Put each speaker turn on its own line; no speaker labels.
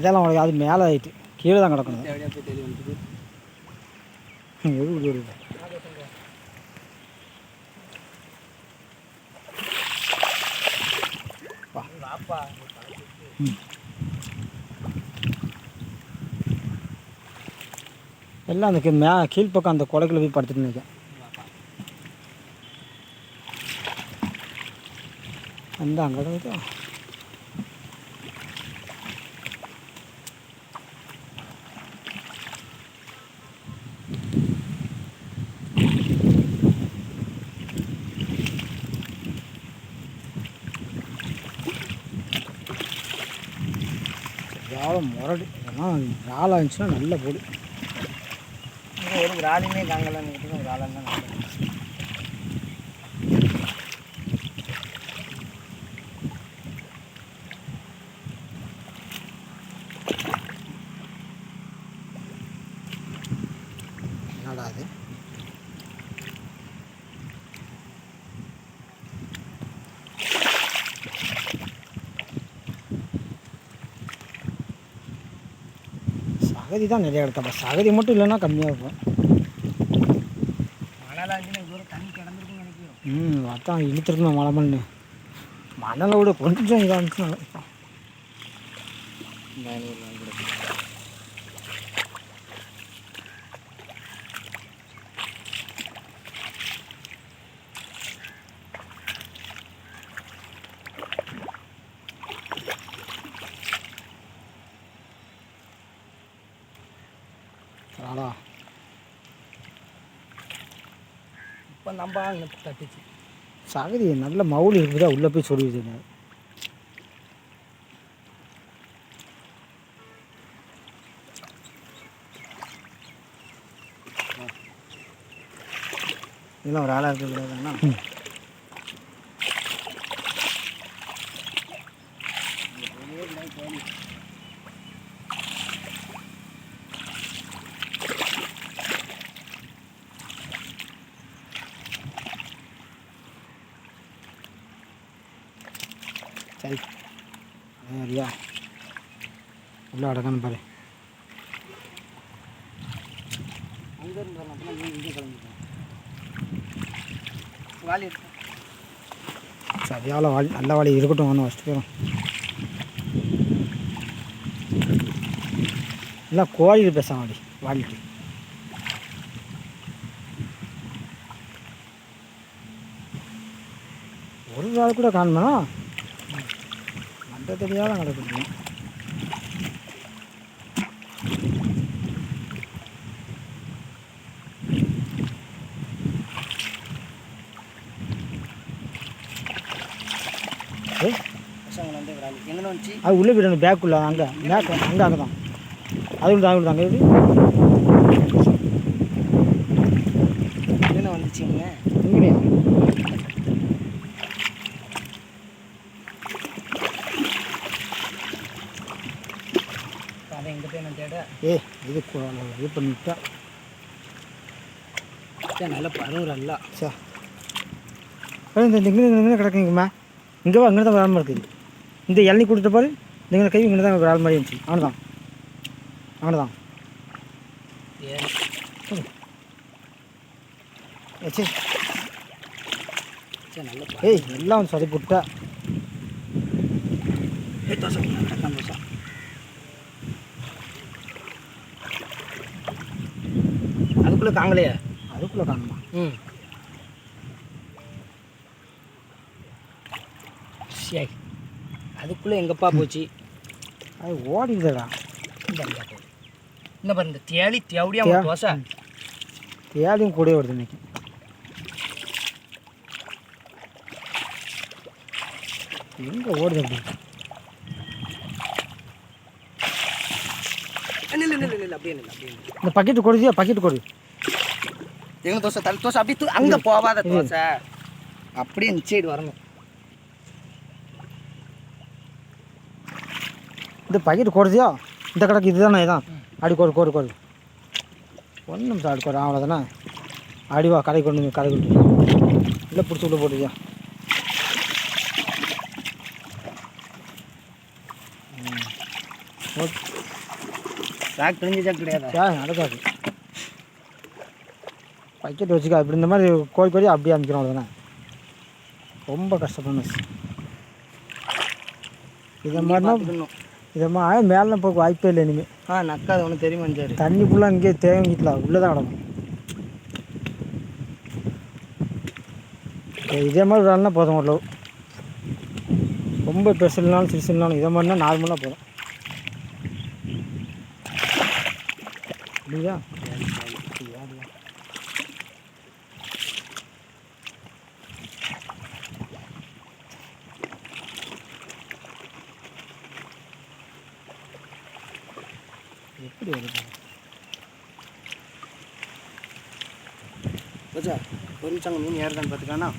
அதெல்லாம் உனக்கு அது மேலே ஆகிட்டு கீழே தான் கிடக்கணும். எல்லாம் அந்த கீழ்ப்பக்கம் அந்த கொலைக்குள்ள போய் படுத்துட்டு நிற்கேன். அந்த அங்கே கிடக்குதா முரடு இதெல்லாம் ராலாக இருந்துச்சுன்னா நல்ல போடு. ஒரு ராலினே காங்கலான்னு ராலான்னு தான் என்னடா அது சகதி தான் நிறையா எடுத்தப்பா. சகதி மட்டும் இல்லைன்னா கம்மியாக இருக்கும். அதான் இழுத்துருக்கணும் மழை மண்ணு. மணலை விட கொஞ்சம் இதாக இருந்துச்சுன்னா இப்போ நம்ம தட்டுச்சு சகதி நல்ல மவுளி இருக்குதா உள்ளே போய் சொல்லிடுதுங்க. இதெல்லாம் ஒரு ஆளாக இருக்கக்கூடாதுன்னா சரி சரியா உள்ள அடக்கணும் பாரு. அங்கே இருந்து இங்கே கிளம்பிட்டேன். வாலி சரியால வாலி நல்ல வாலி இருக்கட்டும். ஒன்று ஃபஸ்ட்டு போயிடும். இல்லை கோழிட்டு பேச வாடி வாலிட்டு ஒரு நாள் கூட காணுமா மண்டை தெரியாத நடக்குது. அது உள்ளே போயிடணும் பேக்குள்ள அங்கே பேக் அங்கே அங்கே தான் அது விடுது அது விடுது அங்கே என்ன வந்துச்சுங்க இங்கேயா அதை எங்கே போய் நான் தேட இது பண்ணிவிட்டா நல்ல பரவாயில்ல அல்ல சார். இந்த இங்கே கிடக்குங்கம்மா இங்கே அங்கே தான் விராமல் இருக்குது. இந்த இளநீ கொடுத்த பாரு இந்த கை இங்கே தான் விரால் மாதிரி இருந்துச்சு. அவனு தான் ஏய் எல்லாம் சொதை போட்டா அதுக்குள்ளே காங்கலையா அதுக்குள்ளே காணுமா? சரி அதுக்குள்ளே எங்கப்பா போச்சு? அது ஓடிடுதடா. இந்த பாரு இந்த தேடி தேவடியாக தோசை தேடியும் கூட வருது இன்னைக்கு. எங்கே ஓடுது அப்படி? அப்படியே இந்த பக்கெட்டு கொடுதியா பக்கெட்டு கொடு. எங்கே தோசை தலை தோசை அப்படி அங்கே போவாத தோசை அப்படியே நிச்சயம் வரணும். இந்த பக்கெட்டு கொடுதியா இந்த கடைக்கு இதுதானே இதான் அடி கோடு ஒன்றும் நிமிஷம் அடி கோடு அவ்வளோதானே அடிவா கடை கொண்டு இல்லை பிடிச்சி விட்டு போட்டுதியா. ஓகே
சாக்கு கிழிஞ்ச சாக்கு கிடையாதா?
நடக்காது. பக்கெட் வச்சுக்கா இப்படி இந்த மாதிரி கோழி அப்படியே அமைக்கிறோம். அவ்வளோதானே, ரொம்ப கஷ்டப்படணும். இதை மாதிரினா மேலாம் போக வாய்ப்பே இல்லை இனிமேல்.
நக்காது ஒன்று தெரியுமா? சரி,
தண்ணி ஃபுல்லாக இங்கேயே தேங்கிக்கலாம், உள்ளே தான் கிடக்கும். இதே மாதிரி விளாட்னா போதும். ஒரு ரொம்ப பெருசுனாலும் சிறுசுனாலும் இதே மாதிரினா நார்மலாக போதும். இல்லையா? எப்படி வருது
ஒரு நிமிஷம் மீன் ஏறுதான்னு பார்த்துக்கானா.